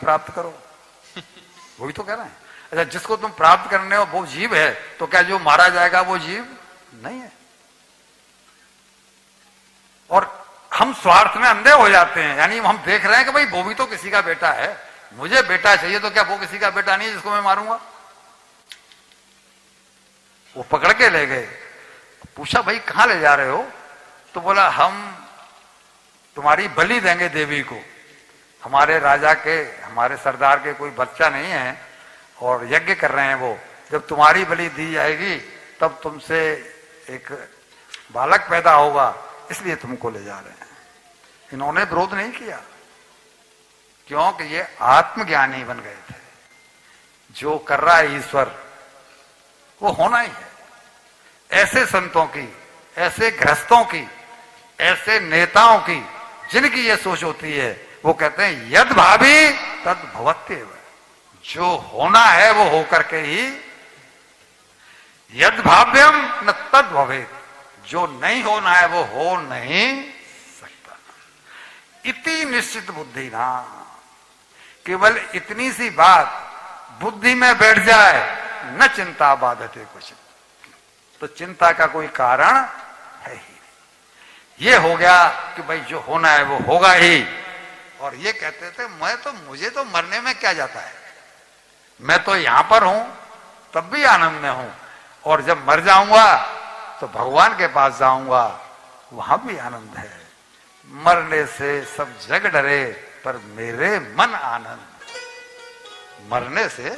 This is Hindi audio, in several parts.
प्राप्त करो। वो भी तो कह रहे हैं। अच्छा, जिसको तुम प्राप्त करने हो वो जीव है, तो क्या जो मारा जाएगा वो जीव नहीं है? और हम स्वार्थ में अंधे हो जाते हैं, यानी हम देख रहे हैं कि भाई वो भी तो किसी का बेटा है, मुझे बेटा चाहिए, तो क्या वो किसी का बेटा नहीं है जिसको मैं मारूंगा? वो पकड़ के ले गए, पूछा भाई कहां ले जा रहे हो? तो बोला हम तुम्हारी बलि देंगे देवी को, हमारे राजा के, हमारे सरदार के कोई बच्चा नहीं है और यज्ञ कर रहे हैं वो, जब तुम्हारी बलि दी जाएगी तब तुमसे एक बालक पैदा होगा, इसलिए तुमको ले जा रहे हैं। इन्होंने विरोध नहीं किया, क्योंकि ये आत्मज्ञानी बन गए थे। जो कर रहा है ईश्वर वो होना ही है। ऐसे संतों की, ऐसे गृहस्थों की, ऐसे नेताओं की जिनकी ये सोच होती है, वो कहते हैं यद भावी तद भवत्येव। जो होना है वो होकर के ही, यद भाव्यम न तद भवेत्। जो नहीं होना है वो हो नहीं सकता। इति निश्चित बुद्धि ना, केवल इतनी सी बात बुद्धि में बैठ जाए, न चिंता बाधते कुछ, तो चिंता का कोई कारण है ही नहीं। ये हो गया कि भाई जो होना है वो होगा ही। और ये कहते थे मुझे तो मरने में क्या जाता है, मैं तो यहां पर हूं तब भी आनंद में हूं, और जब मर जाऊंगा तो भगवान के पास जाऊंगा, वहां भी आनंद है। मरने से सब जग डरे पर मेरे मन आनंद। मरने से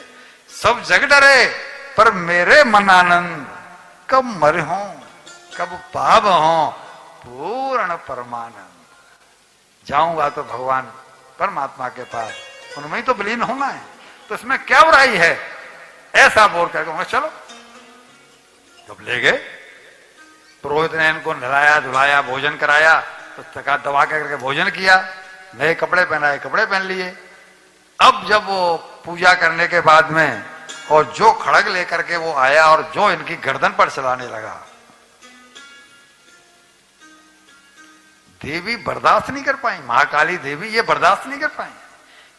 सब जग डरे पर मेरे मन आनंद। कब मरे हों कब पाप हों पूर्ण परमानंद। जाऊंगा तो भगवान परमात्मा के पास, उनमें ही तो विलीन होना है, तो इसमें क्या बुराई है? ऐसा बोल करके चलो। जब ले गए, पुरोहित ने इनको नहलाया धुलाया, भोजन कराया, तो थका दबा करके भोजन किया, नए कपड़े पहनाए, कपड़े पहन लिए। अब जब वो पूजा करने के बाद में, और जो खड़ग लेकर के वो आया और जो इनकी गर्दन पर चलाने लगा, देवी बर्दाश्त नहीं कर पाई, महाकाली देवी ये बर्दाश्त नहीं कर पाई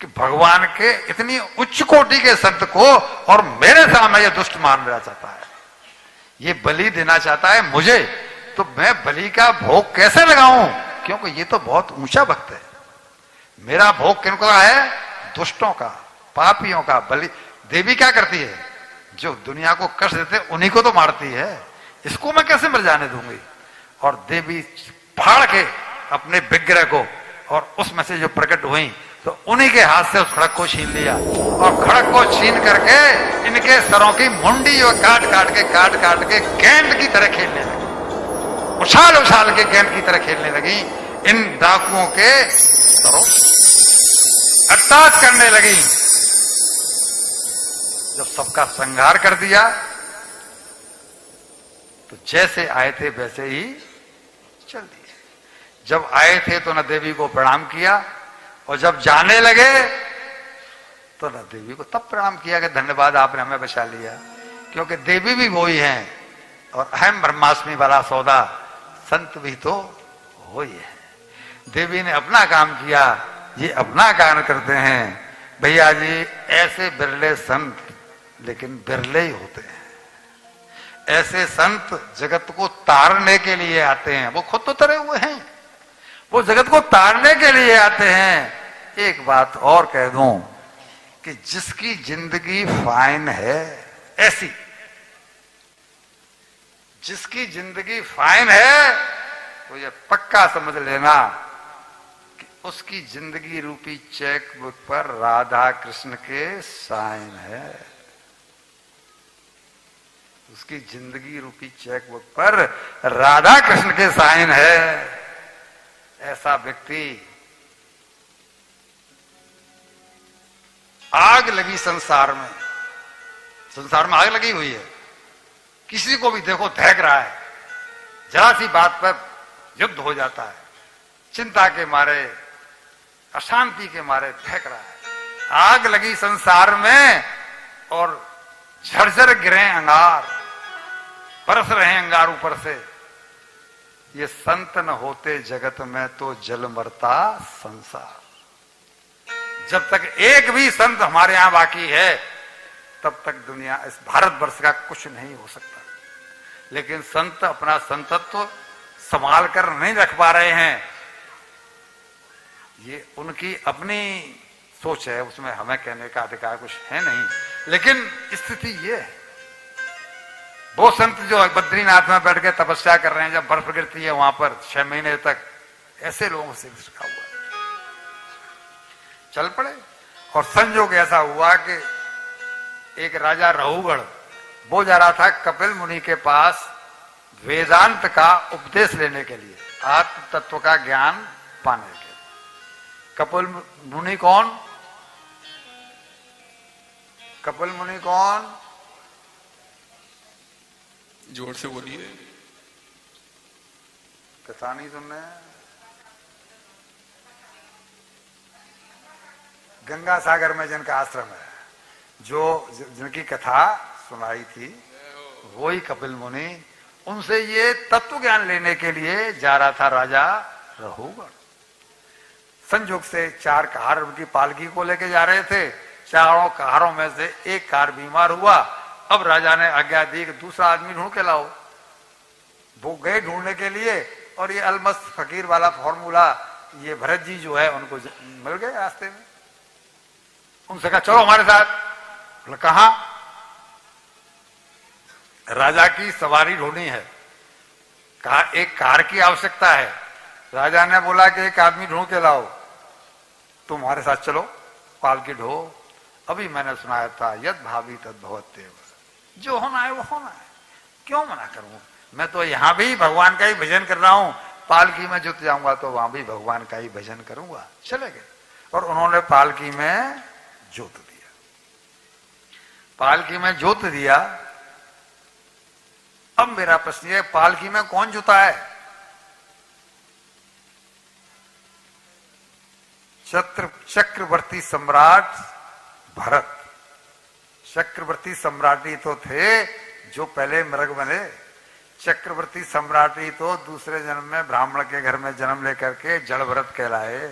कि भगवान के इतनी उच्च कोटि के संत को और मेरे सामने ये दुष्ट मारना चाहता है, ये बलि देना चाहता है मुझे, तो मैं बलि का भोग कैसे लगाऊं? क्योंकि ये तो बहुत ऊंचा भक्त है। मेरा भोग किनका है? दुष्टों का, पापियों का। बलि देवी क्या करती है? जो दुनिया को कष्ट देते उन्हीं को तो मारती है, इसको मैं कैसे मर जाने दूंगी? और देवी फाड़ के अपने विग्रह को, और उसमें से जो प्रकट हुई तो उन्हीं के हाथ से उस खड़क को छीन लिया, और खड़क को छीन करके इनके सरों की मुंडी जो काट काट के गेंद की तरह खेलने लगी, उछाल उछाल के गेंद की तरह खेलने लगी। इन डाकुओं के सरों अटैक करने लगी। जब सबका संहार कर दिया तो जैसे आए थे वैसे ही चल दिए। जब आए थे तो न देवी को प्रणाम किया, और जब जाने लगे तो न देवी को तब प्रणाम किया कि धन्यवाद आपने हमें बचा लिया, क्योंकि देवी भी वही हैं, और अहम ब्रह्मास्मि वाला सौदा संत भी तो वही है। देवी ने अपना काम किया, ये अपना काम करते हैं। भैया जी ऐसे बिरले संत, लेकिन बिरले ही होते हैं। ऐसे संत जगत को तारने के लिए आते हैं, वो खुद तो तरे हुए हैं, वो जगत को तारने के लिए आते हैं। एक बात और कह दूं कि जिसकी जिंदगी फाइन है, ऐसी जिसकी जिंदगी फाइन है, तो ये पक्का समझ लेना कि उसकी जिंदगी रूपी चेक बुक पर राधा कृष्ण के साइन है। उसकी जिंदगी रूपी चेक बुक पर राधा कृष्ण के साइन है। ऐसा व्यक्ति, आग लगी संसार में आग लगी हुई है, किसी को भी देखो दहक रहा है, जरा सी बात पर युद्ध हो जाता है, चिंता के मारे, अशांति के मारे दहक रहा है। आग लगी संसार में, और झरझर गिरे अंगार, बरस रहे अंगार ऊपर से। ये संत न होते जगत में तो जल मरता संसार। जब तक एक भी संत हमारे यहां बाकी है तब तक दुनिया, इस भारतवर्ष का कुछ नहीं हो सकता। लेकिन संत अपना संतत्व संभाल कर नहीं रख पा रहे हैं, ये उनकी अपनी सोच है, उसमें हमें कहने का अधिकार कुछ है नहीं। लेकिन स्थिति ये है, वो संत जो बद्रीनाथ में बैठ के तपस्या कर रहे हैं, जब बर्फ गिरती है वहां पर 6 महीने तक, ऐसे लोगों से सीखा हुआ चल पड़े। और संजोग ऐसा हुआ कि एक राजा रहुगढ़, वो जा रहा था कपिल मुनि के पास वेदांत का उपदेश लेने के लिए, आत्म तत्व का ज्ञान पाने के लिए। कपिल मुनि कौन? कपिल मुनि कौन? जोर से बोलिए। कथा नहीं सुन रहे? गंगा सागर में जिनका आश्रम है, जो जिनकी कथा सुनाई थी, वही कपिल मुनि। उनसे ये तत्व ज्ञान लेने के लिए जा रहा था राजा रहुगढ़। संयोग से 4 कहार उनकी पालकी को लेके जा रहे थे। चारों कहारों में से एक कहार बीमार हुआ। अब राजा ने आज्ञा दी कि दूसरा आदमी ढूंढ के लाओ। वो गए ढूंढने के लिए, और ये अलमस्त फकीर वाला फॉर्मूला, ये भरत जी जो है उनको मिल गए रास्ते में। उनसे कहा चलो हमारे साथ। कहा? राजा की सवारी ढूंढनी है। कहा एक कार की आवश्यकता है। राजा ने बोला कि एक आदमी ढूंढ के लाओ, तुम हमारे साथ चलो, पालकी ढो। अभी मैंने सुनाया था, यद भावी तद भवत्येव, जो होना है वो होना है, क्यों मना करूं? मैं तो यहां भी भगवान का ही भजन कर रहा हूं, पालकी में जुट जाऊंगा तो वहां भी भगवान का ही भजन करूंगा। चले गए और उन्होंने पालकी में जोत दिया। पालकी में जोत दिया। अब मेरा प्रश्न है, पालकी में कौन जुता है? चक्रवर्ती सम्राट भरत। चक्रवर्ती सम्राट ही तो थे जो पहले मृग बने। चक्रवर्ती सम्राट ही तो दूसरे जन्म में ब्राह्मण के घर में जन्म लेकर के जड़ भरत कहलाए।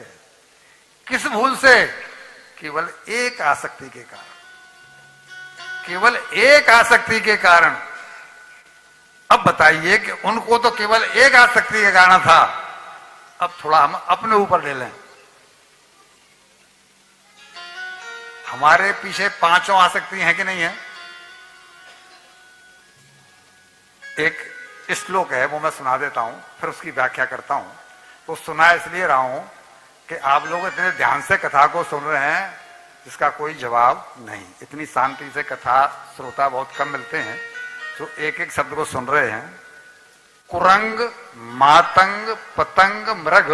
किस भूल से? केवल एक आसक्ति के कारण। केवल एक आसक्ति के कारण। अब बताइए कि उनको तो केवल एक आसक्ति के कारण था। अब थोड़ा हम अपने ऊपर ले लें। हमारे पीछे 5 आसक्ति हैं कि नहीं है? एक श्लोक है, वो मैं सुना देता हूं, फिर उसकी व्याख्या करता हूं। वो सुना इसलिए रहा हूं कि आप लोग इतने ध्यान से कथा को सुन रहे हैं जिसका कोई जवाब नहीं। इतनी शांति से कथा श्रोता बहुत कम मिलते हैं जो एक एक शब्द को सुन रहे हैं। कुरंग मातंग पतंग मृग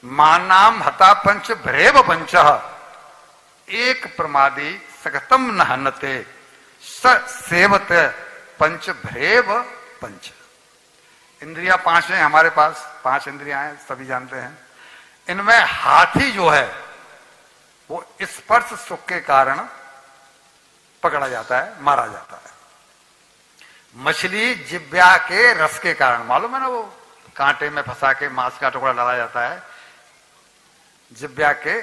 मानाम हता पंच भ्रेव पंच एक प्रमादी सगतम न हनते स सेवत पंच भ्रेव पंच। इंद्रियां 5 हैं हमारे पास, 5 इंद्रियां हैं, सभी जानते हैं। इनमें हाथी जो है वो स्पर्श सुख के कारण पकड़ा जाता है, मारा जाता है। मछली जिब्या के रस के कारण, मालूम है ना, वो कांटे में फंसा के मांस का टुकड़ा डाला जाता है जिब्या के